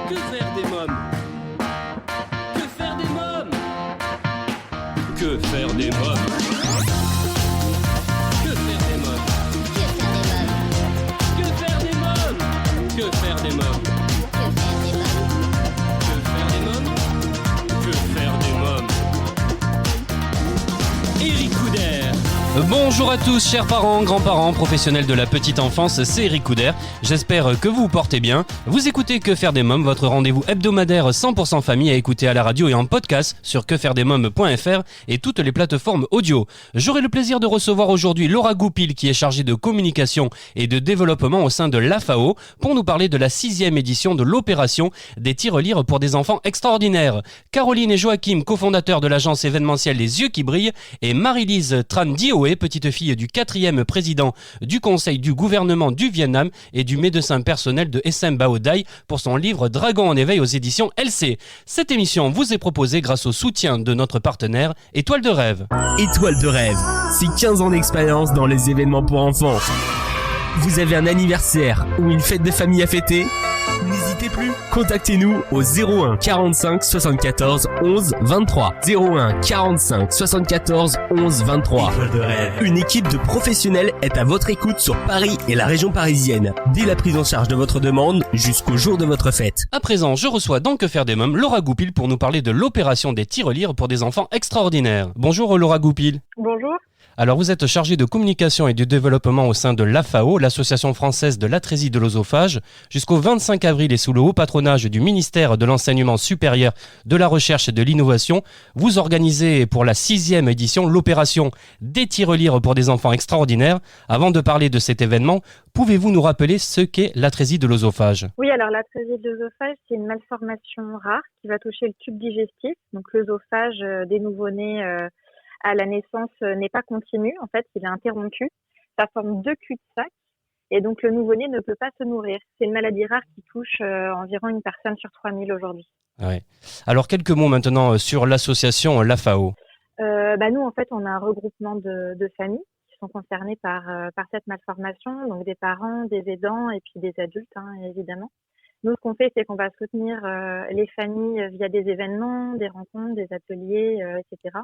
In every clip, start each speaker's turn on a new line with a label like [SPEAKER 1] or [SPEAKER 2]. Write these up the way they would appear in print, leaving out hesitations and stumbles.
[SPEAKER 1] Que faire des mômes? Que faire des mômes? Que faire des mômes? Que faire des mômes? Que faire des mômes? Que faire des mômes? Que faire des mômes? Que faire des mômes? Éric Couder.
[SPEAKER 2] Bonjour à tous, chers parents, grands-parents, professionnels de la petite enfance, c'est Éric Couder. J'espère que vous vous portez bien. Vous écoutez Que faire des mômes, votre rendez-vous hebdomadaire 100% famille à écouter à la radio et en podcast sur quefairedesmômes.fr et toutes les plateformes audio. J'aurai le plaisir de recevoir aujourd'hui Laura Goupil qui est chargée de communication et de développement au sein de l'AFAO pour nous parler de la 6e édition de l'opération des tirelires pour des enfants extraordinaires. Caroline et Joachim, cofondateurs de l'agence événementielle Les Yeux qui brillent, et Marie-Lise Tran Dioé, petite fille du 4e président du Conseil du gouvernement du Vietnam et du médecin personnel de SM Bao Dai pour son livre Dragon en éveil aux éditions LC. Cette émission vous est proposée grâce au soutien de notre partenaire Étoile de Rêve.
[SPEAKER 3] Étoile de Rêve, c'est 15 ans d'expérience dans les événements pour enfants. Vous avez un anniversaire ou une fête de famille à fêter? N'hésitez plus, contactez-nous au 01 45 74 11 23. 01 45 74 11 23. Étoile de Rêve. Une équipe de professionnels est à votre écoute sur Paris et la région parisienne, dès la prise en charge de votre demande jusqu'au jour de votre fête.
[SPEAKER 2] À présent, je reçois dans Que faire des mômes Laura Goupil pour nous parler de l'opération des tirelires pour des enfants extraordinaires. Bonjour Laura Goupil.
[SPEAKER 4] Bonjour.
[SPEAKER 2] Alors vous êtes chargée de communication et de développement au sein de l'AFAO, l'Association française de l'atrésie de l'œsophage. Jusqu'au 25 avril et sous le haut patronage du ministère de l'Enseignement supérieur, de la Recherche et de l'Innovation, vous organisez pour la 6e édition l'opération des tirelires pour des enfants extraordinaires. Avant de parler de cet événement, pouvez-vous nous rappeler ce qu'est l'atrésie de l'œsophage?
[SPEAKER 4] Oui, alors l'atrésie de l'œsophage, c'est une malformation rare qui va toucher le tube digestif. Donc l'œsophage des nouveau-nés à la naissance n'est pas continu, en fait, il est interrompu. Ça forme 2 cul-de-sac et donc le nouveau-né ne peut pas se nourrir. C'est une maladie rare qui touche environ une personne sur 3000 aujourd'hui.
[SPEAKER 2] Ouais. Alors quelques mots maintenant sur l'association l'AFAO.
[SPEAKER 4] Nous, en fait, on a un regroupement de familles qui sont concernées par cette malformation, donc des parents, des aidants et puis des adultes, évidemment. Nous, ce qu'on fait, c'est qu'on va soutenir les familles via des événements, des rencontres, des ateliers, etc.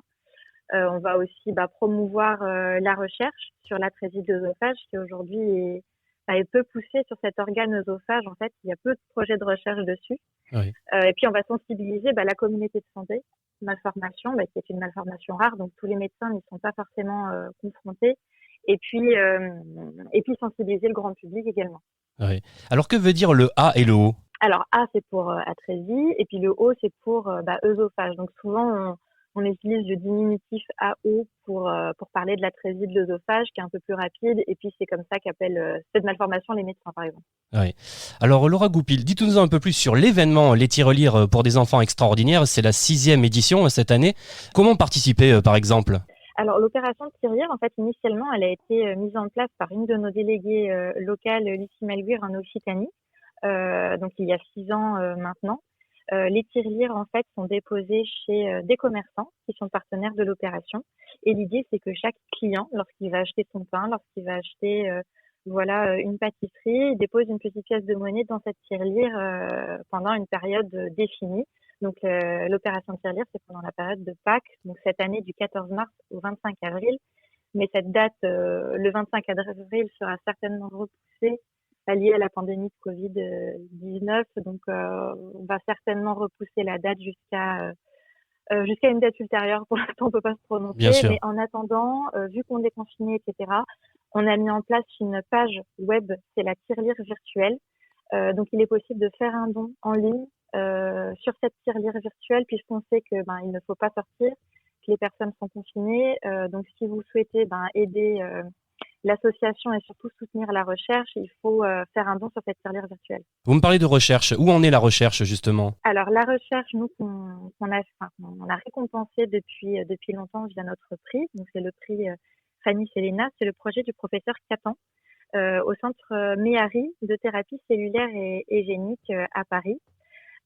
[SPEAKER 4] On va aussi promouvoir la recherche sur l'atrésie de l'œsophage qui aujourd'hui est peu poussée sur cet organe œsophage. En fait, il y a peu de projets de recherche dessus.
[SPEAKER 2] Oui.
[SPEAKER 4] Et puis, on va sensibiliser la communauté de santé, malformation, qui est une malformation rare, donc tous les médecins n'y sont pas forcément confrontés. Et puis sensibiliser le grand public également.
[SPEAKER 2] Oui. Alors que veut dire le A et le O?
[SPEAKER 4] Alors A, c'est pour atrésie, et puis le O, c'est pour œsophage. Donc souvent, on utilise le diminutif AO pour parler de l'atrésie de l'œsophage, qui est un peu plus rapide, et puis c'est comme ça qu'appellent cette malformation les médecins, par exemple.
[SPEAKER 2] Oui. Alors Laura Goupil, dites-nous un peu plus sur l'événement Les tirelires pour des enfants extraordinaires. C'est la 6e édition cette année. Comment participer, par exemple?
[SPEAKER 4] Alors l'opération de tirelire, en fait, initialement, elle a été mise en place par une de nos déléguées locales, Lucie Malguir, en Occitanie, donc il y a 6 ans maintenant. Les tirelires, en fait, sont déposés chez des commerçants qui sont partenaires de l'opération. Et l'idée, c'est que chaque client, lorsqu'il va acheter son pain, lorsqu'il va acheter une pâtisserie, il dépose une petite pièce de monnaie dans cette tirelire pendant une période définie. Donc l'opération tirelire, c'est pendant la période de Pâques, donc cette année du 14 mars au 25 avril. Mais cette date, le 25 avril, sera certainement repoussée lié à la pandémie de Covid-19. Donc, on va certainement repousser la date jusqu'à une date ultérieure. Pour l'instant, on peut pas se prononcer.
[SPEAKER 2] Bien sûr.
[SPEAKER 4] Mais en attendant, vu qu'on est confiné, etc., on a mis en place une page web, c'est la tirelire virtuelle. Donc, il est possible de faire un don en ligne sur cette tirelire virtuelle, puisqu'on sait que il ne faut pas sortir, que les personnes sont confinées. Donc, si vous souhaitez aider l'association et surtout soutenir la recherche, il faut faire un don sur cette tirelire virtuelle.
[SPEAKER 2] Vous me parlez de recherche. Où en est la recherche, justement?
[SPEAKER 4] Alors, la recherche, nous, on a récompensé depuis longtemps via notre prix. Donc, c'est le prix Fanny Selena. C'est le projet du professeur Catan au centre Méhari de thérapie cellulaire et génique à Paris.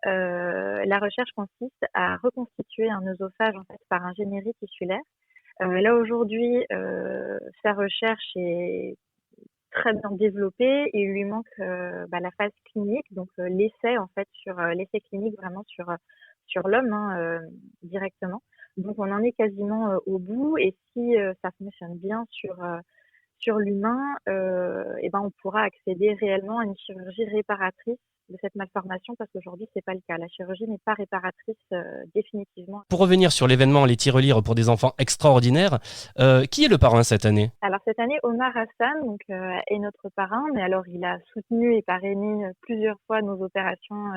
[SPEAKER 4] La recherche consiste à reconstituer un œsophage en fait, par ingénierie tissulaire. Là aujourd'hui, sa recherche est très bien développé et il lui manque la phase clinique, donc l'essai en fait l'essai clinique vraiment sur l'homme directement. Donc on en est quasiment au bout et si ça fonctionne bien sur l'humain, on pourra accéder réellement à une chirurgie réparatrice de cette malformation parce qu'aujourd'hui c'est pas le cas. La chirurgie n'est pas réparatrice définitivement.
[SPEAKER 2] Pour revenir sur l'événement Les Tirelires pour des enfants extraordinaires, qui est le parrain cette année ?
[SPEAKER 4] Alors cette année, Omar Hassan est notre parrain, mais alors il a soutenu et parrainé plusieurs fois nos opérations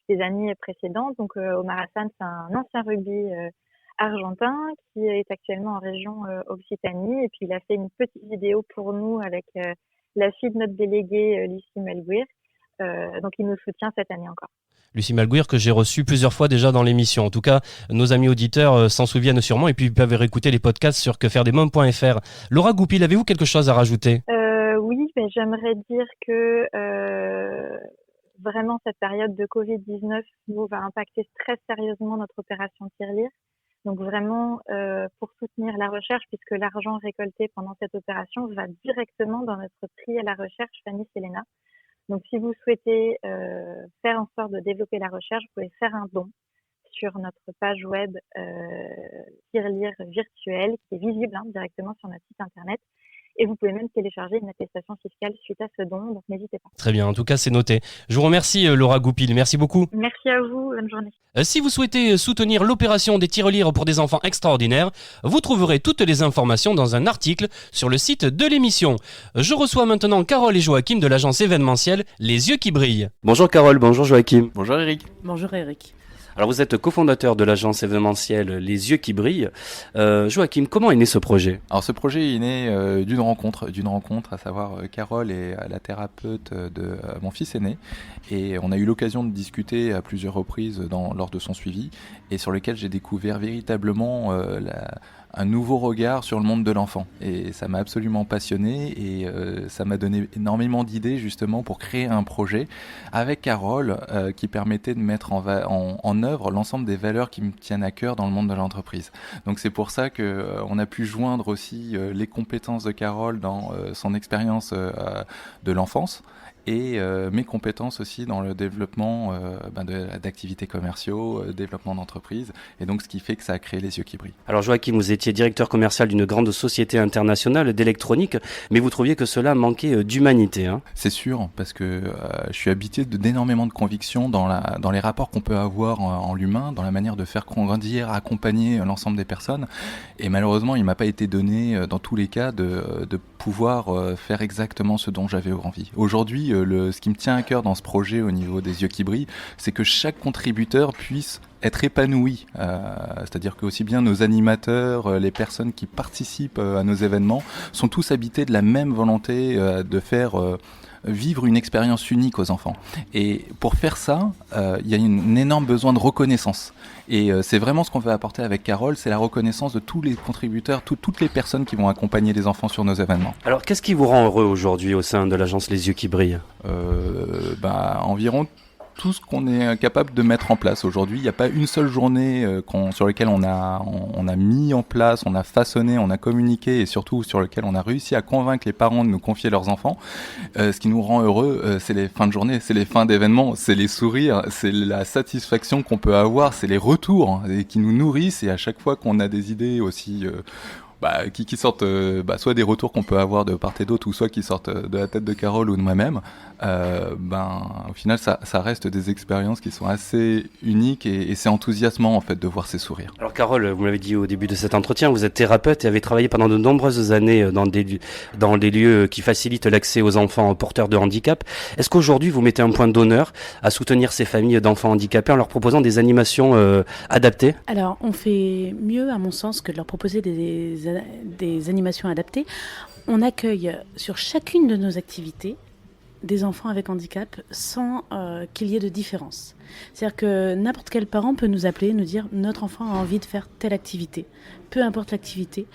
[SPEAKER 4] les années précédentes. Donc Omar Hassan, c'est un ancien rugby argentin qui est actuellement en région Occitanie et puis il a fait une petite vidéo pour nous avec la fille de notre déléguée Lucie Melguir. Donc il nous soutient cette année encore.
[SPEAKER 2] Lucie Malguir, que j'ai reçue plusieurs fois déjà dans l'émission. En tout cas, nos amis auditeurs s'en souviennent sûrement et puis ils peuvent réécouter les podcasts sur quefairedesmoms.fr. Laura Goupil, avez-vous quelque chose à rajouter ?
[SPEAKER 4] Oui, mais j'aimerais dire que vraiment cette période de Covid-19 nous va impacter très sérieusement notre opération Tirelire. Donc vraiment pour soutenir la recherche, puisque l'argent récolté pendant cette opération va directement dans notre prix à la recherche Fanny Selena. Donc si vous souhaitez faire en sorte de développer la recherche, vous pouvez faire un don sur notre page web Tirelire virtuelle qui est visible directement sur notre site internet. Et vous pouvez même télécharger une attestation fiscale suite à ce don, donc n'hésitez pas.
[SPEAKER 2] Très bien, en tout cas c'est noté. Je vous remercie Laura Goupil, merci beaucoup.
[SPEAKER 4] Merci à vous, bonne journée.
[SPEAKER 2] Si vous souhaitez soutenir l'opération des tirelires pour des enfants extraordinaires, vous trouverez toutes les informations dans un article sur le site de l'émission. Je reçois maintenant Carole et Joachim de l'agence événementielle Les Yeux qui brillent. Bonjour Carole, bonjour Joachim.
[SPEAKER 5] Bonjour Eric.
[SPEAKER 6] Bonjour Eric.
[SPEAKER 2] Alors vous êtes cofondateur de l'agence événementielle Les Yeux qui brillent. Joachim, comment est né ce projet ?
[SPEAKER 5] Alors ce projet est né d'une rencontre, à savoir Carole et la thérapeute de mon fils aîné. Et on a eu l'occasion de discuter à plusieurs reprises lors de son suivi et sur lequel j'ai découvert véritablement un nouveau regard sur le monde de l'enfant. Et ça m'a absolument passionné et ça m'a donné énormément d'idées justement pour créer un projet avec Carole qui permettait de mettre en œuvre l'ensemble des valeurs qui me tiennent à cœur dans le monde de l'entreprise. Donc c'est pour ça qu'on a pu joindre aussi les compétences de Carole dans son expérience de l'enfance et mes compétences aussi dans le développement d'activités commerciaux, développement d'entreprise, et donc ce qui fait que ça a créé Les Yeux qui brillent.
[SPEAKER 2] Alors Joachim, vous étiez directeur commercial d'une grande société internationale d'électronique, mais vous trouviez que cela manquait d'humanité, hein ?
[SPEAKER 5] C'est sûr, parce que je suis habité d'énormément de convictions dans les rapports qu'on peut avoir en l'humain, dans la manière de faire grandir, accompagner l'ensemble des personnes, et malheureusement il m'a pas été donné dans tous les cas de pouvoir faire exactement ce dont j'avais envie. Aujourd'hui, ce qui me tient à cœur dans ce projet au niveau des Yeux qui brillent, c'est que chaque contributeur puisse être épanoui, c'est-à-dire que aussi bien nos animateurs, les personnes qui participent à nos événements sont tous habités de la même volonté de faire vivre une expérience unique aux enfants. Et pour faire ça, il y a un énorme besoin de reconnaissance. Et c'est vraiment ce qu'on veut apporter avec Carole, c'est la reconnaissance de tous les contributeurs, toutes les personnes qui vont accompagner les enfants sur nos événements.
[SPEAKER 2] Alors qu'est-ce qui vous rend heureux aujourd'hui au sein de l'agence Les Yeux qui brillent ?
[SPEAKER 5] Environ tout ce qu'on est capable de mettre en place aujourd'hui. Il n'y a pas une seule journée sur laquelle on a mis en place, on a façonné, on a communiqué et surtout sur lequel on a réussi à convaincre les parents de nous confier leurs enfants. Ce qui nous rend heureux, c'est les fins de journée, c'est les fins d'événements, c'est les sourires, c'est la satisfaction qu'on peut avoir, c'est les retours qui nous nourrissent et à chaque fois qu'on a des idées aussi qui sortent soit des retours qu'on peut avoir de part et d'autre ou soit qui sortent de la tête de Carole ou de moi-même, au final ça reste des expériences qui sont assez uniques et c'est enthousiasmant en fait de voir ces sourires.
[SPEAKER 2] Alors Carole, vous m'avez dit au début de cet entretien, vous êtes thérapeute et avez travaillé pendant de nombreuses années dans des lieux qui facilitent l'accès aux enfants porteurs de handicap. Est-ce qu'aujourd'hui vous mettez un point d'honneur à soutenir ces familles d'enfants handicapés en leur proposant des animations adaptées ?
[SPEAKER 6] Alors on fait mieux à mon sens que de leur proposer des animations adaptées. On accueille sur chacune de nos activités des enfants avec handicap sans qu'il y ait de différence. C'est-à-dire que n'importe quel parent peut nous appeler, nous dire notre enfant a envie de faire telle activité. Peu importe l'activité,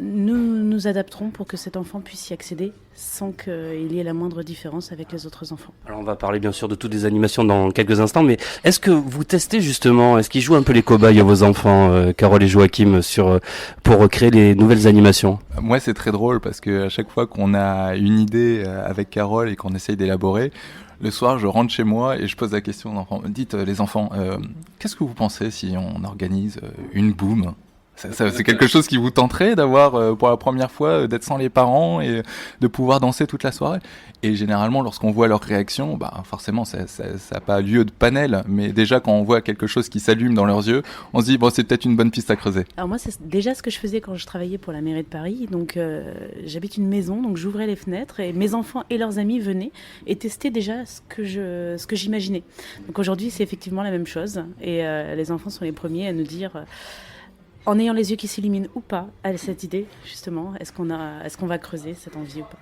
[SPEAKER 6] nous adapterons pour que cet enfant puisse y accéder sans qu'il y ait la moindre différence avec les autres enfants.
[SPEAKER 2] Alors on va parler bien sûr de toutes les animations dans quelques instants, mais est-ce que vous testez justement, est-ce qu'ils jouent un peu les cobayes à vos enfants, Carole et Joachim, pour créer les nouvelles animations?
[SPEAKER 5] Moi, c'est très drôle parce que à chaque fois qu'on a une idée avec Carole et qu'on essaye d'élaborer, le soir, je rentre chez moi et je pose la question aux enfants. Dites, les enfants, qu'est-ce que vous pensez si on organise une boum ? C'est quelque chose qui vous tenterait d'avoir pour la première fois d'être sans les parents et de pouvoir danser toute la soirée. Et généralement, lorsqu'on voit leur réaction, forcément, ça n'a pas lieu de panel. Mais déjà, quand on voit quelque chose qui s'allume dans leurs yeux, on se dit bon, c'est peut-être une bonne piste à creuser.
[SPEAKER 6] Alors moi, c'est déjà ce que je faisais quand je travaillais pour la mairie de Paris. Donc j'habite une maison, donc j'ouvrais les fenêtres et mes enfants et leurs amis venaient et testaient déjà ce que j'imaginais. Donc aujourd'hui, c'est effectivement la même chose. Et les enfants sont les premiers à nous dire en ayant les yeux qui s'illuminent ou pas, à cette idée, justement, est-ce qu'on va creuser cette envie ou pas.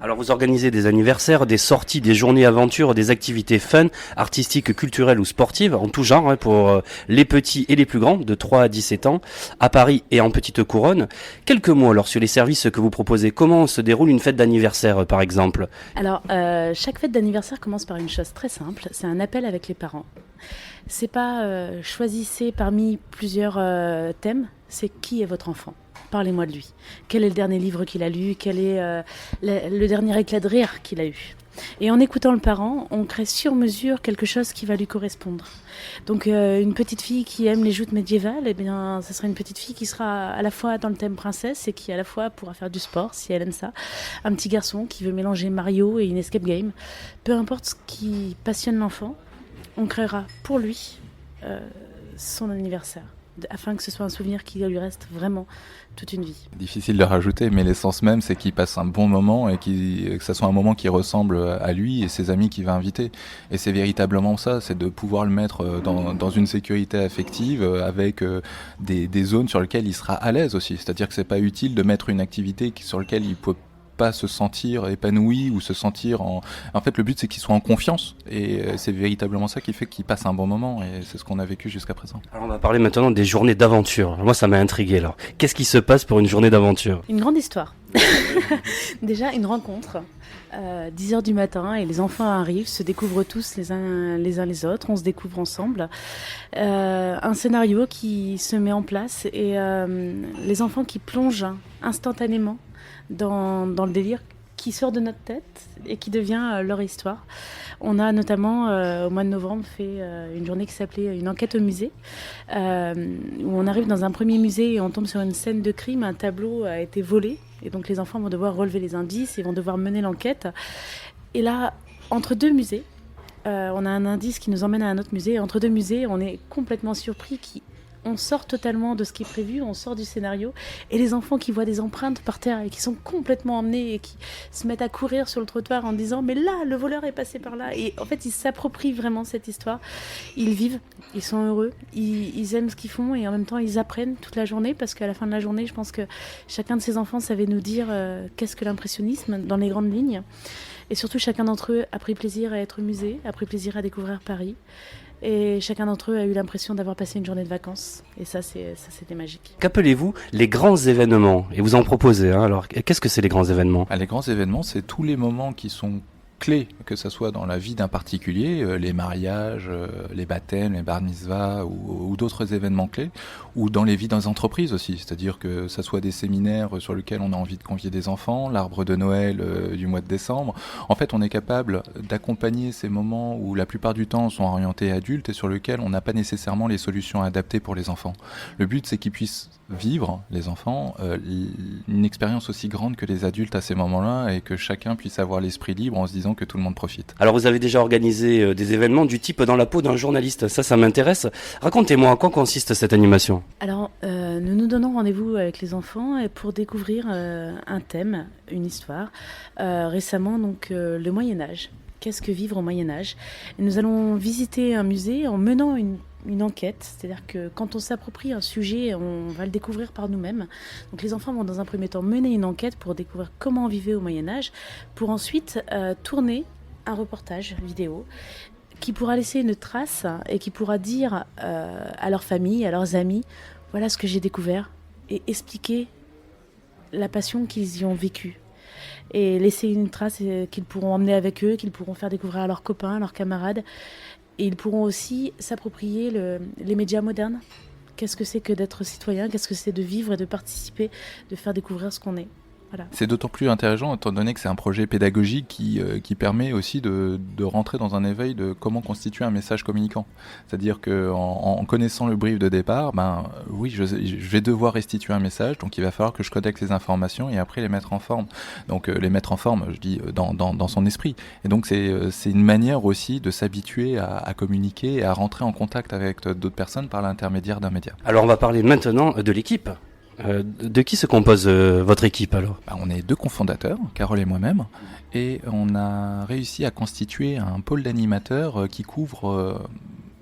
[SPEAKER 2] Alors vous organisez des anniversaires, des sorties, des journées aventures, des activités fun, artistiques, culturelles ou sportives, en tout genre, pour les petits et les plus grands, de 3 à 17 ans, à Paris et en Petite Couronne. Quelques mots alors sur les services que vous proposez. Comment se déroule une fête d'anniversaire, par exemple ?
[SPEAKER 6] Alors, chaque fête d'anniversaire commence par une chose très simple, c'est un appel avec les parents. C'est pas choisissez parmi plusieurs thèmes, c'est qui est votre enfant. Parlez-moi de lui. Quel est le dernier livre qu'il a lu ? Quel est le dernier éclat de rire qu'il a eu ? Et en écoutant le parent, on crée sur mesure quelque chose qui va lui correspondre. Donc une petite fille qui aime les joutes médiévales, eh bien, ce sera une petite fille qui sera à la fois dans le thème princesse et qui à la fois pourra faire du sport, si elle aime ça. Un petit garçon qui veut mélanger Mario et une escape game. Peu importe ce qui passionne l'enfant, on créera pour lui son anniversaire, afin que ce soit un souvenir qui lui reste vraiment toute une vie.
[SPEAKER 5] Difficile de rajouter, mais l'essence même, c'est qu'il passe un bon moment et que ça soit un moment qui ressemble à lui et ses amis qu'il va inviter. Et c'est véritablement ça, c'est de pouvoir le mettre dans une sécurité affective avec des zones sur lesquelles il sera à l'aise aussi. C'est-à-dire que c'est pas utile de mettre une activité sur laquelle il peut pas se sentir épanoui ou se sentir en fait le but c'est qu'il soit en confiance et c'est véritablement ça qui fait qu'il passe un bon moment et c'est ce qu'on a vécu jusqu'à présent.
[SPEAKER 2] Alors on va parler maintenant des journées d'aventure. Moi ça m'a intrigué là. Qu'est-ce qui se passe pour une journée d'aventure ?
[SPEAKER 6] Une grande histoire. Déjà une rencontre, 10h du matin et les enfants arrivent, se découvrent tous les uns les autres, on se découvre ensemble. Un scénario qui se met en place et les enfants qui plongent instantanément dans le délire qui sort de notre tête et qui devient leur histoire. On a notamment, au mois de novembre, fait une journée qui s'appelait une enquête au musée, où on arrive dans un premier musée et on tombe sur une scène de crime, un tableau a été volé, et donc les enfants vont devoir relever les indices et vont devoir mener l'enquête. Et là, entre deux musées, on a un indice qui nous emmène à un autre musée, et entre deux musées, on est complètement surpris on sort totalement de ce qui est prévu, on sort du scénario, et les enfants qui voient des empreintes par terre et qui sont complètement emmenés et qui se mettent à courir sur le trottoir en disant « mais là, le voleur est passé par là ». Et en fait, ils s'approprient vraiment cette histoire, ils vivent, ils sont heureux, ils aiment ce qu'ils font et en même temps, ils apprennent toute la journée parce qu'à la fin de la journée, je pense que chacun de ces enfants savait nous dire qu'est-ce que l'impressionnisme dans les grandes lignes. Et surtout, chacun d'entre eux a pris plaisir à être musée, a pris plaisir à découvrir Paris. Et chacun d'entre eux a eu l'impression d'avoir passé une journée de vacances. Et ça, c'était magique.
[SPEAKER 2] Qu'appelez-vous les grands événements ? Et vous en proposez, hein. Alors, qu'est-ce que c'est les grands événements ?
[SPEAKER 5] Les grands événements, c'est tous les moments qui sont clés, que ce soit dans la vie d'un particulier, les mariages, les baptêmes, les bar mitzvahs ou d'autres événements clés, ou dans les vies des entreprises aussi, c'est-à-dire que ça soit des séminaires sur lesquels on a envie de convier des enfants, l'arbre de Noël du mois de décembre. En fait, on est capable d'accompagner ces moments où la plupart du temps sont orientés adultes et sur lesquels on n'a pas nécessairement les solutions adaptées pour les enfants. Le but, c'est qu'ils puissent vivre, les enfants, une expérience aussi grande que les adultes à ces moments-là et que chacun puisse avoir l'esprit libre en se disant que tout le monde profite.
[SPEAKER 2] Alors vous avez déjà organisé des événements du type dans la peau d'un journaliste, ça m'intéresse. Racontez-moi en quoi consiste cette animation.
[SPEAKER 6] Alors nous donnons rendez-vous avec les enfants pour découvrir un thème, une histoire. Récemment donc le Moyen-Âge. Qu'est-ce que vivre au Moyen-Âge ? Et nous allons visiter un musée en menant une enquête, c'est-à-dire que quand on s'approprie un sujet, on va le découvrir par nous-mêmes. Donc les enfants vont dans un premier temps mener une enquête pour découvrir comment on vivait au Moyen-Âge, pour ensuite tourner un reportage vidéo qui pourra laisser une trace et qui pourra dire à leur famille, à leurs amis, voilà ce que j'ai découvert, et expliquer la passion qu'ils y ont vécue. Et laisser une trace qu'ils pourront emmener avec eux, qu'ils pourront faire découvrir à leurs copains, à leurs camarades. Et ils pourront aussi s'approprier les médias modernes. Qu'est-ce que c'est que d'être citoyen? Qu'est-ce que c'est de vivre et de participer, de faire découvrir ce qu'on est? Voilà.
[SPEAKER 5] C'est d'autant plus intéressant étant donné que c'est un projet pédagogique qui permet aussi de rentrer dans un éveil de comment constituer un message communicant. C'est-à-dire qu'en connaissant le brief de départ, oui, je vais devoir restituer un message, donc il va falloir que je connecte les informations et après les mettre en forme. Donc les mettre en forme, je dis, dans son esprit. Et donc c'est une manière aussi de s'habituer à communiquer et à rentrer en contact avec d'autres personnes par l'intermédiaire d'un média.
[SPEAKER 2] Alors on va parler maintenant de l'équipe. De qui se compose votre équipe alors ?
[SPEAKER 5] On est 2 cofondateurs, Carole et moi-même, et on a réussi à constituer un pôle d'animateurs qui couvre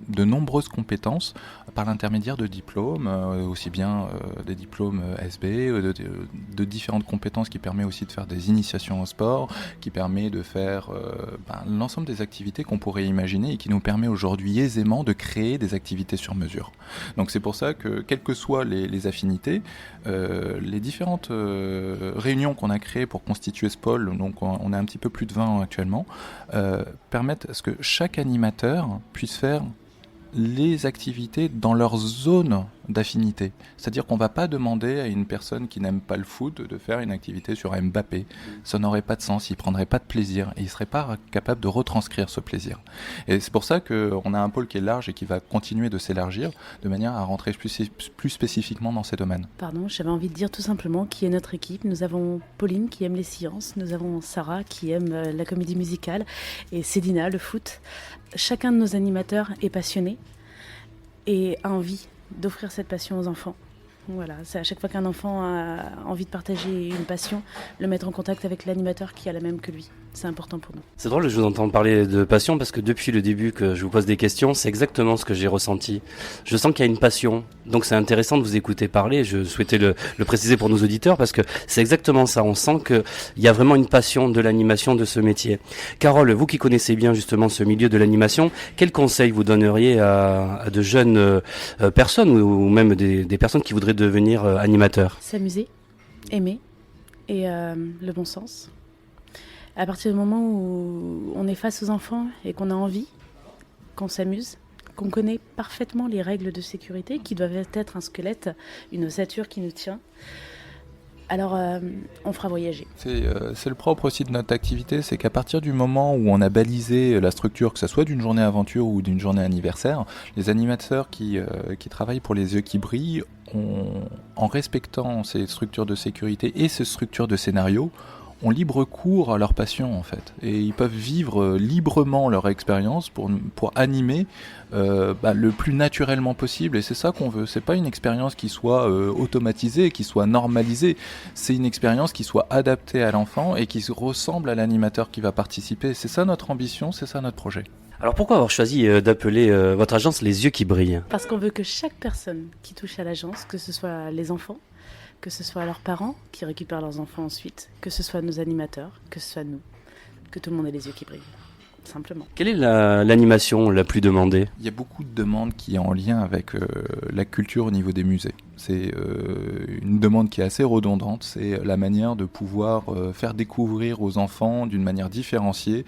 [SPEAKER 5] de nombreuses compétences par l'intermédiaire de diplômes, aussi bien des diplômes SB, de différentes compétences qui permet aussi de faire des initiations au sport, qui permet de faire l'ensemble des activités qu'on pourrait imaginer et qui nous permet aujourd'hui aisément de créer des activités sur mesure. Donc c'est pour ça que, quelles que soient les affinités, les différentes réunions qu'on a créées pour constituer ce pôle, donc on a un petit peu plus de 20 actuellement, permettent à ce que chaque animateur puisse faire les activités dans leur zone d'affinité. C'est-à-dire qu'on ne va pas demander à une personne qui n'aime pas le foot de faire une activité sur Mbappé. Ça n'aurait pas de sens, il ne prendrait pas de plaisir et il ne serait pas capable de retranscrire ce plaisir. Et c'est pour ça qu'on a un pôle qui est large et qui va continuer de s'élargir de manière à rentrer plus spécifiquement dans ces domaines.
[SPEAKER 6] Pardon, j'avais envie de dire tout simplement qui est notre équipe. Nous avons Pauline qui aime les sciences, nous avons Sarah qui aime la comédie musicale et Cédina, le foot. Chacun de nos animateurs est passionné et a envie d'offrir cette passion aux enfants. Voilà, c'est à chaque fois qu'un enfant a envie de partager une passion, le mettre en contact avec l'animateur qui a la même que lui. C'est important pour nous.
[SPEAKER 2] C'est drôle, je vous entends parler de passion parce que depuis le début que je vous pose des questions, c'est exactement ce que j'ai ressenti. Je sens qu'il y a une passion, donc c'est intéressant de vous écouter parler. Je souhaitais le préciser pour nos auditeurs parce que c'est exactement ça. On sent qu'il y a vraiment une passion de l'animation, de ce métier. Carole, vous qui connaissez bien justement ce milieu de l'animation, quels conseils vous donneriez à de jeunes personnes ou même des personnes qui voudraient devenir animateurs ?
[SPEAKER 6] S'amuser, aimer et le bon sens. À partir du moment où on est face aux enfants et qu'on a envie, qu'on s'amuse, qu'on connaît parfaitement les règles de sécurité qui doivent être un squelette, une ossature qui nous tient, alors on fera voyager.
[SPEAKER 5] C'est le propre aussi de notre activité, c'est qu'à partir du moment où on a balisé la structure, que ce soit d'une journée aventure ou d'une journée anniversaire, les animateurs qui travaillent pour les yeux qui brillent, en respectant ces structures de sécurité et ces structures de scénario, ont libre cours à leur passion en fait, et ils peuvent vivre librement leur expérience pour animer le plus naturellement possible, et c'est ça qu'on veut. C'est pas une expérience qui soit automatisée, qui soit normalisée, c'est une expérience qui soit adaptée à l'enfant et qui ressemble à l'animateur qui va participer. C'est ça notre ambition, c'est ça notre projet.
[SPEAKER 2] Alors pourquoi avoir choisi d'appeler votre agence Les Yeux qui brillent ?
[SPEAKER 6] Parce qu'on veut que chaque personne qui touche à l'agence, que ce soit les enfants, que ce soit leurs parents qui récupèrent leurs enfants ensuite, que ce soit nos animateurs, que ce soit nous, que tout le monde ait les yeux qui brillent, simplement.
[SPEAKER 2] Quelle est l'animation la plus demandée ?
[SPEAKER 5] Il y a beaucoup de demandes qui est en lien avec la culture au niveau des musées. C'est une demande qui est assez redondante, c'est la manière de pouvoir faire découvrir aux enfants d'une manière différenciée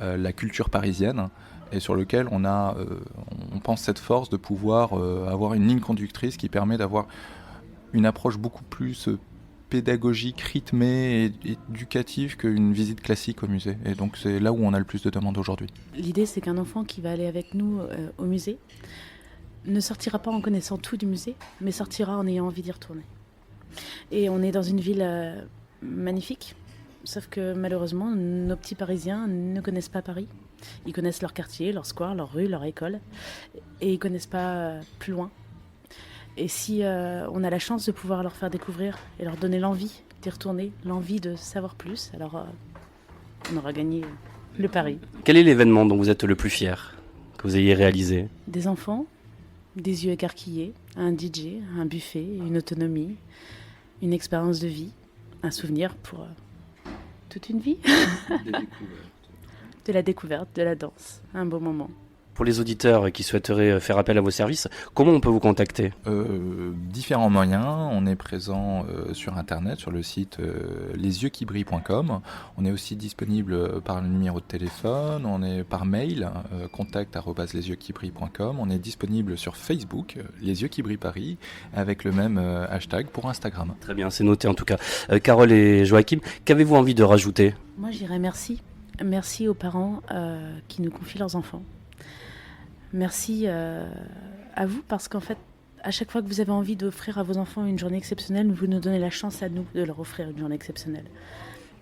[SPEAKER 5] la culture parisienne, et sur lequel on pense cette force de pouvoir avoir une ligne conductrice qui permet d'avoir une approche beaucoup plus pédagogique, rythmée et éducative qu'une visite classique au musée. Et donc c'est là où on a le plus de demandes aujourd'hui.
[SPEAKER 6] L'idée, c'est qu'un enfant qui va aller avec nous au musée ne sortira pas en connaissant tout du musée, mais sortira en ayant envie d'y retourner. Et on est dans une ville magnifique, sauf que malheureusement, nos petits Parisiens ne connaissent pas Paris. Ils connaissent leur quartier, leur square, leur rue, leur école, et ils ne connaissent pas plus loin. Et si on a la chance de pouvoir leur faire découvrir et leur donner l'envie d'y retourner, l'envie de savoir plus, alors on aura gagné le pari.
[SPEAKER 2] Quel est l'événement dont vous êtes le plus fier que vous ayez réalisé ?
[SPEAKER 6] Des enfants, des yeux écarquillés, un DJ, un buffet, une autonomie, une expérience de vie, un souvenir pour toute une vie. De la découverte, de la danse, un beau moment.
[SPEAKER 2] Pour les auditeurs qui souhaiteraient faire appel à vos services, comment on peut vous contacter ?
[SPEAKER 5] Différents moyens. On est présent sur Internet, sur le site lesyeuxquibrillent.com. On est aussi disponible par le numéro de téléphone. On est par mail, contact@lesyeuxquibrillent.com. On est disponible sur Facebook, Les Yeux qui brillent Paris, avec le même hashtag pour Instagram.
[SPEAKER 2] Très bien, c'est noté en tout cas. Carole et Joachim, qu'avez-vous envie de rajouter ?
[SPEAKER 6] Moi, je dirais merci. Merci aux parents qui nous confient leurs enfants. Merci à vous parce qu'en fait, à chaque fois que vous avez envie d'offrir à vos enfants une journée exceptionnelle, vous nous donnez la chance à nous de leur offrir une journée exceptionnelle.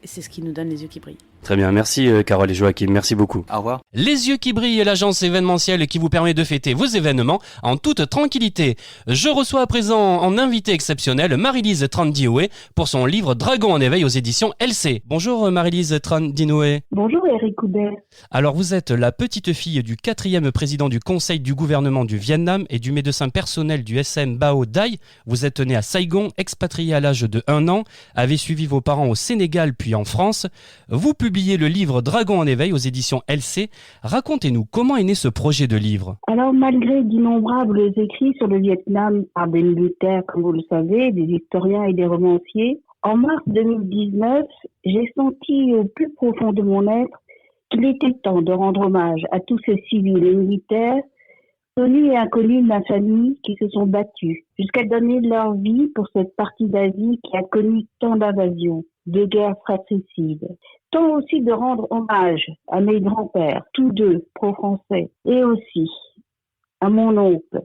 [SPEAKER 6] Et c'est ce qui nous donne les yeux qui brillent.
[SPEAKER 2] Très bien, merci Carole et Joachim, merci beaucoup.
[SPEAKER 5] Au revoir.
[SPEAKER 2] Les Yeux qui brillent est l'agence événementielle qui vous permet de fêter vos événements en toute tranquillité. Je reçois à présent en invité exceptionnel Marie-Lise Tran-Dinoé pour son livre Dragon en éveil aux éditions LC. Bonjour Marie-Lise Tran-Dinoé.
[SPEAKER 7] Bonjour Eric Couder.
[SPEAKER 2] Alors vous êtes la petite fille du 4e président du conseil du gouvernement du Vietnam et du médecin personnel du SM Bao Dai. Vous êtes née à Saigon, expatriée à l'âge de 1 an, avez suivi vos parents au Sénégal puis en France. Vous publiez le livre Dragon en éveil aux éditions LC. Racontez-nous, comment est né ce projet de livre ?
[SPEAKER 7] Alors malgré d'innombrables écrits sur le Vietnam par des militaires, comme vous le savez, des historiens et des romanciers, en mars 2019, j'ai senti au plus profond de mon être qu'il était temps de rendre hommage à tous ces civils et militaires, connus et inconnus de ma famille, qui se sont battus jusqu'à donner leur vie pour cette partie d'Asie qui a connu tant d'invasions, de guerres fratricides. Tant aussi de rendre hommage à mes grands-pères, tous deux pro-français, et aussi à mon oncle,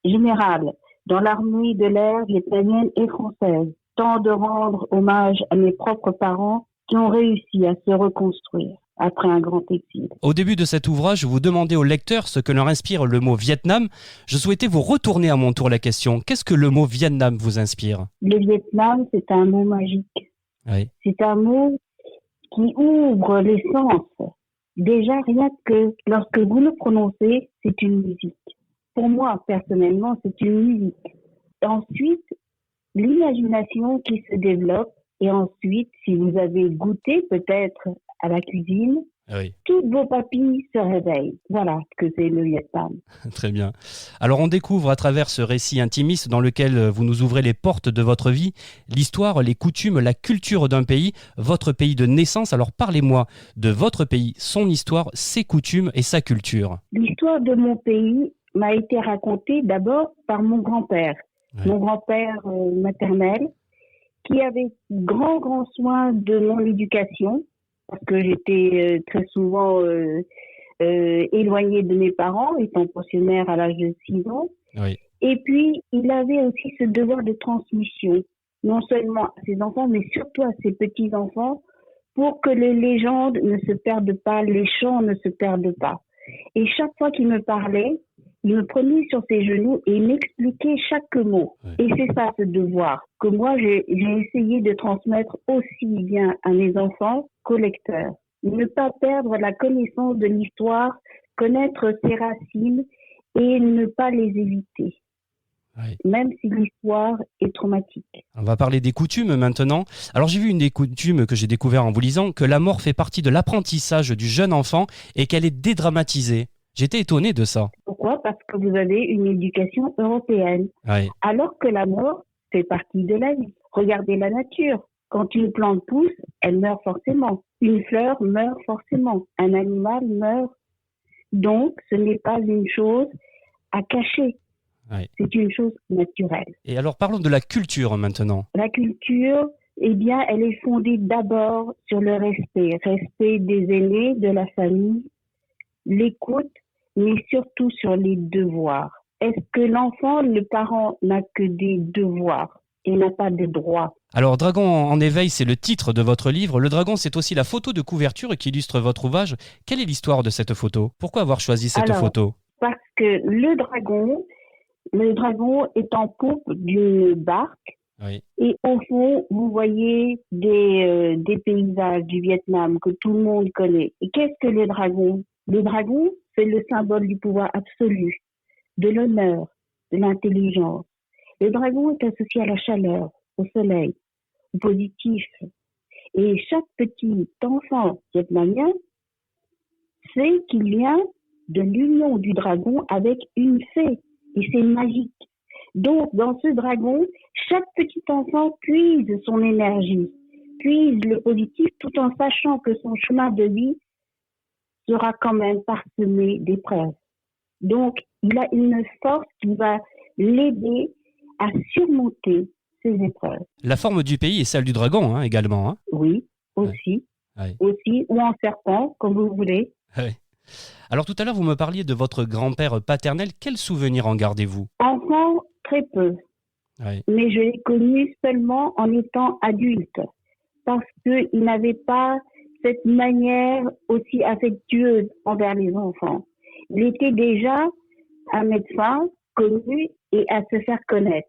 [SPEAKER 7] général, dans l'armée de l'air vietnamienne et française. Tant de rendre hommage à mes propres parents qui ont réussi à se reconstruire après un grand exil.
[SPEAKER 2] Au début de cet ouvrage, vous demandez aux lecteurs ce que leur inspire le mot Vietnam. Je souhaitais vous retourner à mon tour la question. Qu'est-ce que le mot Vietnam vous inspire ?
[SPEAKER 7] Le Vietnam, c'est un mot magique.
[SPEAKER 2] Oui.
[SPEAKER 7] C'est un mot qui ouvre les sens. Déjà, rien que lorsque vous le prononcez, c'est une musique. Pour moi, personnellement, c'est une musique. Ensuite, l'imagination qui se développe. Et ensuite, si vous avez goûté peut-être à la cuisine,
[SPEAKER 2] Oui.
[SPEAKER 7] toutes vos papilles se réveillent. Voilà ce que c'est le Vietnam.
[SPEAKER 2] Très bien. Alors on découvre à travers ce récit intimiste dans lequel vous nous ouvrez les portes de votre vie, l'histoire, les coutumes, la culture d'un pays, votre pays de naissance. Alors parlez-moi de votre pays, son histoire, ses coutumes et sa culture.
[SPEAKER 7] L'histoire de mon pays m'a été racontée d'abord par mon grand-père.
[SPEAKER 2] Ouais.
[SPEAKER 7] Mon grand-père maternel, qui avait grand soin de mon éducation, parce que j'étais très souvent éloignée de mes parents, étant pensionnaire à l'âge de 6 ans.
[SPEAKER 2] Oui.
[SPEAKER 7] Et puis, il avait aussi ce devoir de transmission, non seulement à ses enfants, mais surtout à ses petits-enfants, pour que les légendes ne se perdent pas, les chants ne se perdent pas. Et chaque fois qu'il me parlait, il me prenait sur ses genoux et il m'expliquait chaque mot.
[SPEAKER 2] Ouais.
[SPEAKER 7] Et c'est ça, ce devoir, que moi, j'ai essayé de transmettre aussi bien à mes enfants qu'aux lecteurs. Ne pas perdre la connaissance de l'histoire, connaître ses racines et ne pas les éviter.
[SPEAKER 2] Oui.
[SPEAKER 7] Même si l'histoire est traumatique.
[SPEAKER 2] On va parler des coutumes maintenant. Alors j'ai vu une des coutumes que j'ai découvert en vous lisant, que la mort fait partie de l'apprentissage du jeune enfant et qu'elle est dédramatisée. J'étais étonné de ça.
[SPEAKER 7] Pourquoi ? Parce que vous avez une éducation européenne.
[SPEAKER 2] Oui.
[SPEAKER 7] Alors que la mort fait partie de la vie. Regardez la nature. Quand une plante pousse, elle meurt forcément. Une fleur meurt forcément. Un animal meurt. Donc, ce n'est pas une chose à cacher.
[SPEAKER 2] Oui.
[SPEAKER 7] C'est une chose naturelle.
[SPEAKER 2] Et alors parlons de la culture maintenant.
[SPEAKER 7] La culture, eh bien, elle est fondée d'abord sur le respect. Respect des aînés, de la famille, l'écoute, mais surtout sur les devoirs. Est-ce que l'enfant, le parent, n'a que des devoirs et n'a pas de droits ?
[SPEAKER 2] Alors Dragon en éveil, c'est le titre de votre livre. Le dragon, c'est aussi la photo de couverture qui illustre votre ouvrage. Quelle est l'histoire de cette photo ? Pourquoi avoir choisi cette photo ?
[SPEAKER 7] Parce que le dragon est en poupe d'une barque.
[SPEAKER 2] Oui.
[SPEAKER 7] Et au fond, vous voyez des paysages du Vietnam que tout le monde connaît. Et qu'est-ce que le dragon ? Le dragon, c'est le symbole du pouvoir absolu, de l'honneur, de l'intelligence. Le dragon est associé à la chaleur, au soleil, au positif. Et chaque petit enfant vietnamien sait qu'il vient de l'union du dragon avec une fée. Et c'est magique. Donc, dans ce dragon, chaque petit enfant puise son énergie, puise le positif tout en sachant que son chemin de vie sera quand même parsemé d'épreuves. Donc, il a une force qui va l'aider à surmonter ces épreuves.
[SPEAKER 2] La forme du pays est celle du dragon hein, également. Hein.
[SPEAKER 7] Oui, aussi.
[SPEAKER 2] Ouais.
[SPEAKER 7] Aussi, ou en serpent, comme vous voulez.
[SPEAKER 2] Ouais. Alors tout à l'heure, vous me parliez de votre grand-père paternel. Quel souvenir en gardez-vous?
[SPEAKER 7] Enfant, très peu.
[SPEAKER 2] Ouais.
[SPEAKER 7] Mais je l'ai connu seulement en étant adulte. Parce qu'il n'avait pas cette manière aussi affectueuse envers les enfants. Il était déjà un médecin connu et à se faire connaître.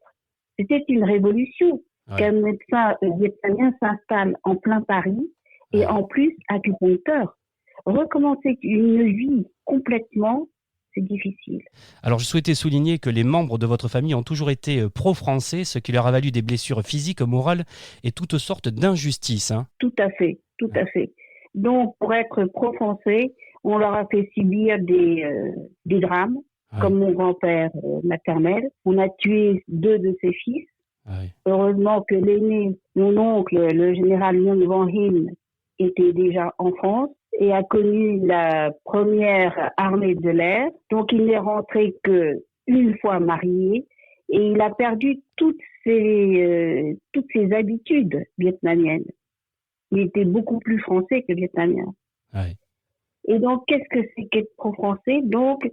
[SPEAKER 7] C'était une révolution qu'un médecin vietnamien s'installe en plein Paris et en plus acupuncteur. Recommencer une vie complètement, c'est difficile.
[SPEAKER 2] Alors je souhaitais souligner que les membres de votre famille ont toujours été pro-français, ce qui leur a valu des blessures physiques, morales et toutes sortes d'injustices. Hein.
[SPEAKER 7] Tout à fait, tout à fait. Donc pour être pro-français, on leur a fait subir des drames, comme mon grand-père maternel. On a tué 2 de ses fils. Heureusement que l'aîné, mon oncle, le général Nguyen Van Hinh, était déjà en France et a connu la première armée de l'air. Donc, il n'est rentré que une fois marié et il a perdu toutes ses habitudes vietnamiennes. Il était beaucoup plus français que vietnamien. Et donc, qu'est-ce que c'est qu'être pro-français? Donc,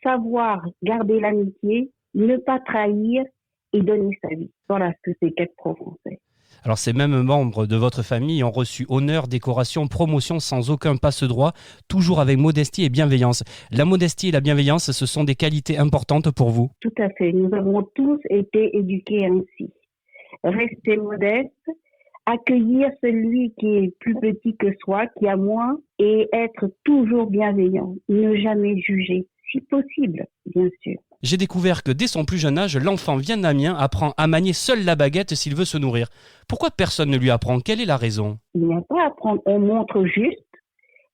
[SPEAKER 7] savoir garder l'amitié, ne pas trahir et donner sa vie. Voilà ce que c'est qu'être pro-français.
[SPEAKER 2] Alors ces mêmes membres de votre famille ont reçu honneur, décoration, promotion sans aucun passe-droit, toujours avec modestie et bienveillance. La modestie et la bienveillance, ce sont des qualités importantes pour vous?
[SPEAKER 7] Tout à fait. Nous avons tous été éduqués ainsi. Rester modeste, accueillir celui qui est plus petit que soi, qui a moins, et être toujours bienveillant. Ne jamais juger, si possible, bien sûr.
[SPEAKER 2] J'ai découvert que dès son plus jeune âge, l'enfant vietnamien apprend à manier seul la baguette s'il veut se nourrir. Pourquoi personne ne lui apprend? Quelle est la raison?
[SPEAKER 7] Il n'y a pas à apprendre, on montre juste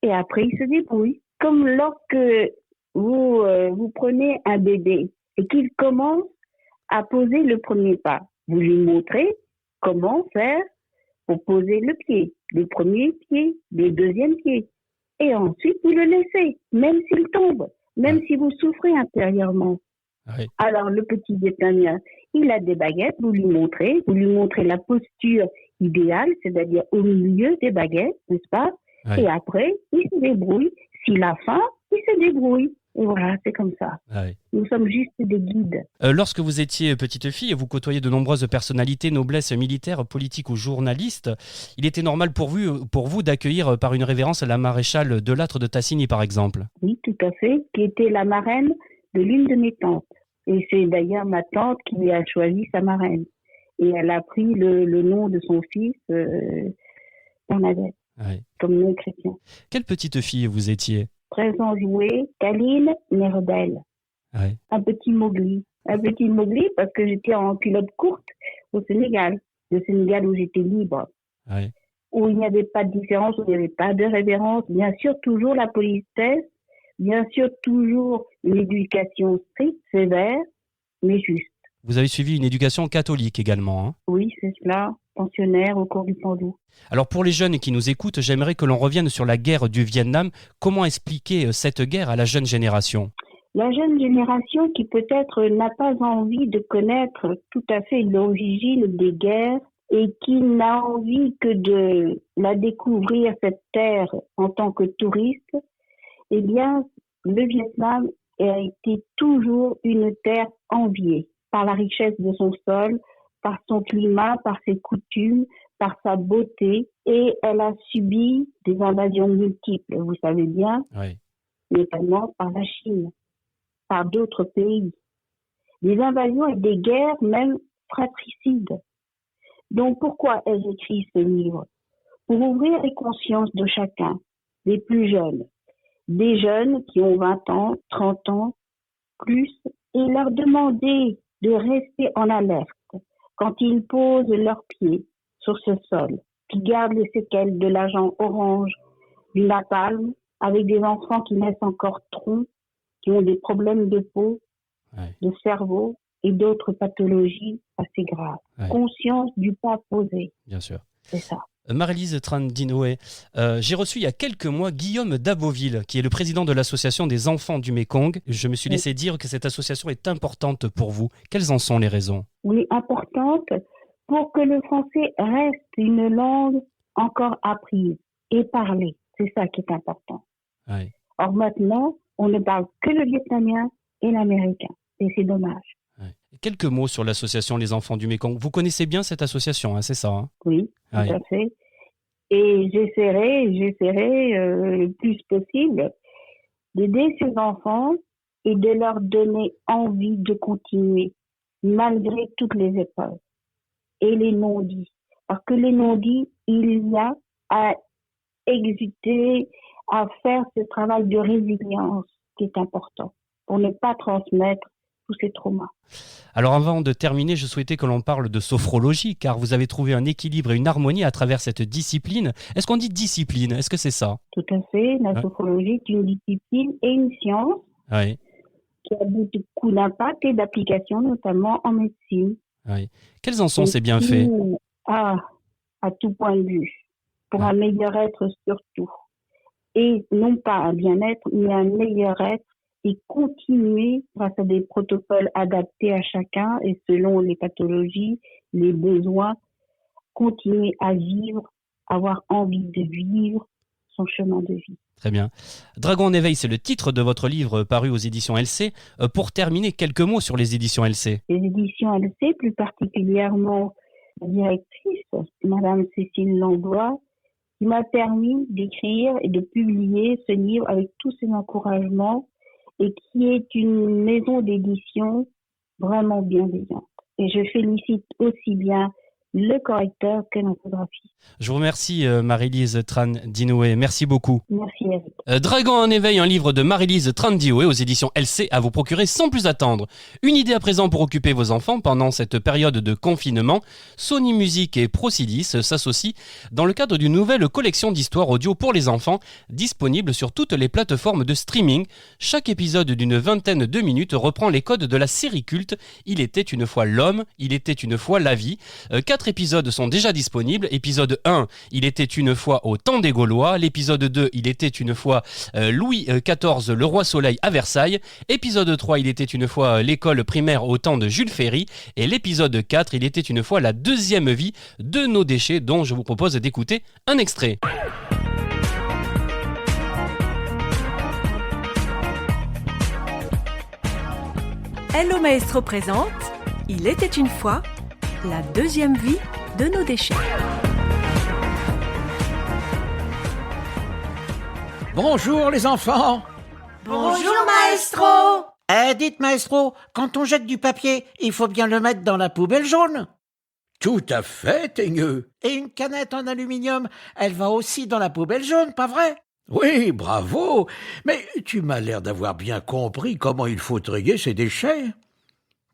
[SPEAKER 7] et après il se débrouille. Comme lorsque vous prenez un bébé et qu'il commence à poser le premier pas, vous lui montrez comment faire pour poser le pied, le premier pied, le deuxième pied. Et ensuite vous le laissez, même s'il tombe, même si vous souffrez intérieurement. Alors, le petit vietnamien, il a des baguettes, vous lui montrez la posture idéale, c'est-à-dire au milieu des baguettes, n'est-ce pas? Et après, il se débrouille. S'il a faim, il se débrouille. Et voilà, c'est comme ça. Nous sommes juste des guides.
[SPEAKER 2] Lorsque vous étiez petite fille, vous côtoyez de nombreuses personnalités, noblesse militaires, politiques ou journalistes. Il était normal pour vous d'accueillir par une révérence la maréchale Delattre de Tassigny, par exemple?
[SPEAKER 7] Oui, tout à fait, qui était la marraine de l'une de mes tantes. Et c'est d'ailleurs ma tante qui a choisi sa marraine. Et elle a pris le nom de son fils, Bernadette, comme nom chrétien.
[SPEAKER 2] Quelle petite fille vous étiez?
[SPEAKER 7] Très enjouée, câline, mais rebelle. Un petit Mowgli. Un petit Mowgli parce que j'étais en culotte courte au Sénégal. Le Sénégal où j'étais libre. Où il n'y avait pas de différence, où il n'y avait pas de révérence. Bien sûr, toujours la politesse. Bien sûr, toujours une éducation stricte, sévère, mais juste.
[SPEAKER 2] Vous avez suivi une éducation catholique également, hein?
[SPEAKER 7] Oui, c'est cela, pensionnaire au cours du Pandou.
[SPEAKER 2] Alors pour les jeunes qui nous écoutent, j'aimerais que l'on revienne sur la guerre du Vietnam. Comment expliquer cette guerre à la jeune génération?
[SPEAKER 7] La jeune génération qui peut-être n'a pas envie de connaître tout à fait l'origine des guerres et qui n'a envie que de la découvrir, cette terre, en tant que touriste, eh bien, le Vietnam a été toujours une terre enviée par la richesse de son sol, par son climat, par ses coutumes, par sa beauté. Et elle a subi des invasions multiples, vous savez bien, notamment par la Chine, par d'autres pays. Des invasions et des guerres même fratricides. Donc pourquoi ai-je écrit ce livre? Pour ouvrir les consciences de chacun, des plus jeunes, des jeunes qui ont 20 ans, 30 ans, plus, et leur demander de rester en alerte quand ils posent leurs pieds sur ce sol, qui gardent les séquelles de l'agent orange, du napalm, avec des enfants qui naissent encore troncs, qui ont des problèmes de peau,
[SPEAKER 2] Ouais.
[SPEAKER 7] de cerveau et d'autres pathologies assez graves.
[SPEAKER 2] Ouais.
[SPEAKER 7] Conscience du pas posé,
[SPEAKER 2] Bien sûr.
[SPEAKER 7] c'est ça.
[SPEAKER 2] Marie-Lise Tran-Dinoé, j'ai reçu il y a quelques mois Guillaume Daboville, qui est le président de l'association des enfants du Mékong. Je me suis laissé dire que cette association est importante pour vous. Quelles en sont les raisons ?
[SPEAKER 7] Oui, importante pour que le français reste une langue encore apprise et parlée. C'est ça qui est important.
[SPEAKER 2] Ouais.
[SPEAKER 7] Or maintenant, on ne parle que le vietnamien et l'américain. Et c'est dommage.
[SPEAKER 2] Ouais. Quelques mots sur l'association Les Enfants du Mékong. Vous connaissez bien cette association, hein, c'est ça, hein ?
[SPEAKER 7] Oui, tout
[SPEAKER 2] Ouais.
[SPEAKER 7] à fait. Et j'essaierai le plus possible d'aider ces enfants et de leur donner envie de continuer malgré toutes les épreuves et les non-dits. Parce que les non-dits, il y a à exécuter, à faire ce travail de résilience qui est important pour ne pas transmettre tous ces traumas.
[SPEAKER 2] Alors avant de terminer, je souhaitais que l'on parle de sophrologie, car vous avez trouvé un équilibre et une harmonie à travers cette discipline. Est-ce qu'on dit discipline ? Est-ce que c'est ça ?
[SPEAKER 7] Tout à fait. La
[SPEAKER 2] Ouais.
[SPEAKER 7] sophrologie est une discipline et une science
[SPEAKER 2] Oui.
[SPEAKER 7] qui a beaucoup d'impact et d'application, notamment en médecine.
[SPEAKER 2] Oui. Quels en sont ces bienfaits ?
[SPEAKER 7] À tout point de vue, pour un meilleur être surtout. Et non pas un bien-être, mais un meilleur être, et continuer, grâce à des protocoles adaptés à chacun et selon les pathologies, les besoins, continuer à vivre, avoir envie de vivre son chemin de vie.
[SPEAKER 2] Très bien. Dragon en éveil, c'est le titre de votre livre paru aux éditions LC. Pour terminer, quelques mots sur les éditions LC.
[SPEAKER 7] Les éditions LC, plus particulièrement la directrice, Madame Cécile Langlois, qui m'a permis d'écrire et de publier ce livre avec tous ces encouragements et qui est une maison d'édition vraiment bienveillante. Et je félicite aussi bien le correcteur que l'infographie.
[SPEAKER 2] Je vous remercie Marie-Lise Tran-Dinoé. Merci beaucoup.
[SPEAKER 7] Merci Eric.
[SPEAKER 2] Dragon en éveil, un livre de Marie-Lise Tran-Dinoé aux éditions LC à vous procurer sans plus attendre. Une idée à présent pour occuper vos enfants pendant cette période de confinement. Sony Music et Procidis s'associent dans le cadre d'une nouvelle collection d'histoires audio pour les enfants disponible sur toutes les plateformes de streaming. Chaque épisode d'une vingtaine de minutes reprend les codes de la série culte Il était une fois l'homme, il était une fois la vie. 4 épisodes sont déjà disponibles. Épisode 1, Il était une fois au temps des Gaulois. L'épisode 2, Il était une fois Louis XIV, le roi soleil à Versailles. Épisode 3, Il était une fois l'école primaire au temps de Jules Ferry. Et l'épisode 4, Il était une fois la deuxième vie de nos déchets, dont je vous propose d'écouter un extrait.
[SPEAKER 8] Hello Maestro présente Il était une fois la deuxième vie de nos déchets.
[SPEAKER 9] Bonjour les enfants.
[SPEAKER 8] Bonjour Maestro.
[SPEAKER 10] Dites Maestro, quand on jette du papier, il faut bien le mettre dans la poubelle jaune.
[SPEAKER 9] Tout à fait, Teigneux.
[SPEAKER 10] Et une canette en aluminium, elle va aussi dans la poubelle jaune, pas vrai?
[SPEAKER 9] Oui, bravo. Mais tu m'as l'air d'avoir bien compris comment il faut trier ces déchets.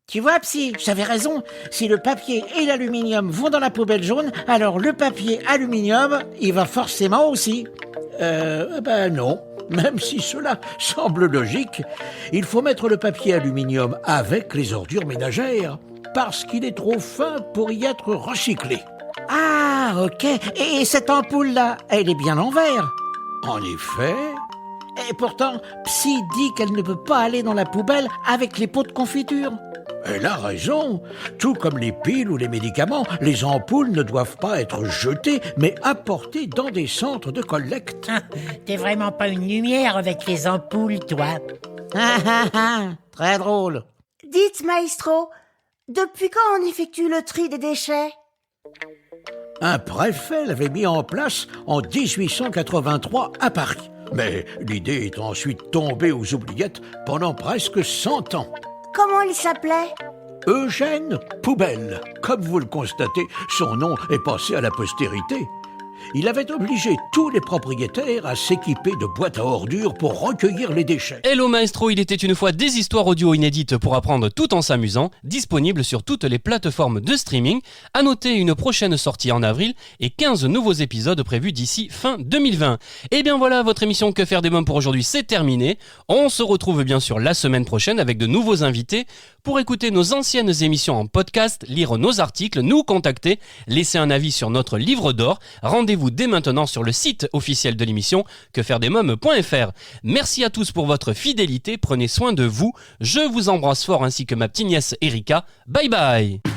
[SPEAKER 10] Tu vois, Psy, j'avais raison. Si le papier et l'aluminium vont dans la poubelle jaune, alors le papier aluminium, il va forcément aussi.
[SPEAKER 9] Non. Même si cela semble logique, il faut mettre le papier aluminium avec les ordures ménagères, parce qu'il est trop fin pour y être recyclé.
[SPEAKER 10] Ah, ok. Et cette ampoule-là, elle est bien en verre.
[SPEAKER 9] En effet.
[SPEAKER 10] Et pourtant, Psy dit qu'elle ne peut pas aller dans la poubelle avec les pots de confiture.
[SPEAKER 9] Elle a raison. Tout comme les piles ou les médicaments, les ampoules ne doivent pas être jetées, mais apportées dans des centres de collecte.
[SPEAKER 10] T'es vraiment pas une lumière avec les ampoules, toi. Très drôle.
[SPEAKER 11] Dites, Maestro, depuis quand on effectue le tri des déchets ?
[SPEAKER 9] Un préfet l'avait mis en place en 1883 à Paris. Mais l'idée est ensuite tombée aux oubliettes pendant presque 100 ans.
[SPEAKER 11] Comment il s'appelait ?
[SPEAKER 9] Eugène Poubelle. Comme vous le constatez, son nom est passé à la postérité. il avait obligé tous les propriétaires à s'équiper de boîtes à ordures pour recueillir les déchets.
[SPEAKER 2] Hello Maestro, il était une fois des histoires audio inédites pour apprendre tout en s'amusant, disponibles sur toutes les plateformes de streaming. À noter une prochaine sortie en avril et 15 nouveaux épisodes prévus d'ici fin 2020. Et bien voilà, votre émission Que faire des mômes pour aujourd'hui, c'est terminé. On se retrouve bien sûr la semaine prochaine avec de nouveaux invités. Pour écouter nos anciennes émissions en podcast, lire nos articles, nous contacter, laisser un avis sur notre livre d'or, rendez-vous dès maintenant sur le site officiel de l'émission quefairedesmômes.fr. Merci à tous pour votre fidélité, prenez soin de vous. Je vous embrasse fort ainsi que ma petite nièce Erika. Bye bye.